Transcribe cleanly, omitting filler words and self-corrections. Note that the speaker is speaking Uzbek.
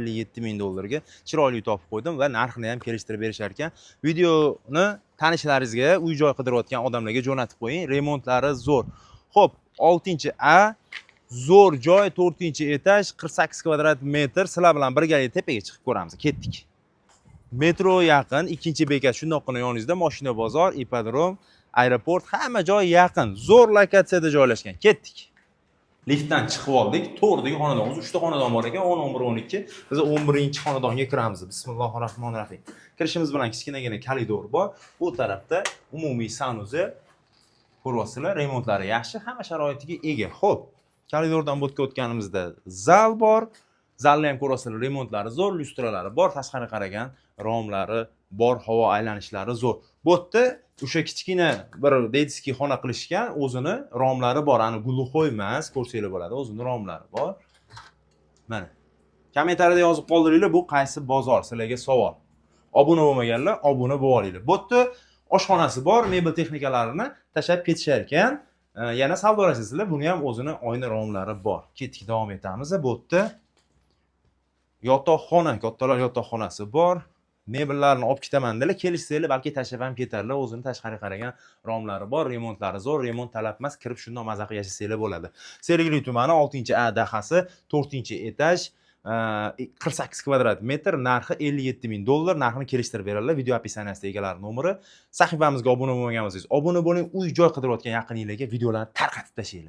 $57,000 ga chiroyli topib qo'ydim va narxini ham kelishtirib berishar ekan. Videoni tanishlaringizga, uy-joy qidirayotgan odamlarga jo'natib qo'ying. Remontlari zo'r. Xo'p, 6A zo'r joy, 4-etaj, 48 kvadrat metr. Sizlar bilan birgalikda tepaga chiqib ko'ramiz. Ketdik. Metro yaqin, 2-bekat shundoqqina yoningizda mashina bozor, ipodrom, aeroport, hamma joy yaqin. Zo'r lokatsiyada joylashgan. Ketdik. Liftdan chiqib oldik. To'g'ridagi xonadonimiz 3 ta xonadon bor ekan, 10, 11, 12. Biz 11-xonadonga kiramiz. Bismillahirrohmanirrohim. Kirishimiz bilan kichkinagina koridor bor. Bu tarafda umumiy sanuzi ko'ryapsizlar, remontlari yaxshi, hamma sharoitiga ega. Xo'p, koridordan bu yerga o'tganimizda zal bor. Zalni ham ko'ryapsizlar, remontlari zo'r, lyustralari bor, tashqari qaragan romlari bor, havo aylanishlari zo'r. Bu yerda o'sha kichkina bir deydiski xona qilishgan, o'zini romlari bor. Ani gulxo'y emas, ko'rsanglar bo'ladi, o'zini romlari bor. Mana. Kommentariyada yozib qoldiringlar, bu qaysi bozor sizlarga savol. Obuna bo'lmaganlar, obuna bo'lib olinglar. Bu yerda oshxonasi bor, mebel texnikalarini tashab ketishar ekan. Yana savdolashasizlar, buni ham o'zini oyna romlari bor. Ketdik, davom etamiz. Bu yerda yotoqxona, kattalar yotoqxonasi bor. Mebellarni olib ketaman dedilar, kelishsanglar balki tashlab ham ketarlar. O'zini tashqari qaragan romlari bor, remontlari zo'r, remont talab emas, kirib shunday maza qilib yashasanglar bo'ladi. Sergeli tumani 6A dahasi, 4-etaj, 48 kvadrat metr, narxi $57,000. Narxini kelishtirib beradilar. Video opisaniyasida egalari nomeri. Sahifamizga obuna bo'lmagan bo'lsangiz, obuna bo'ling. Uy-joy qidirayotgan yaqininglarga videolarni tarqatib tashlaylar.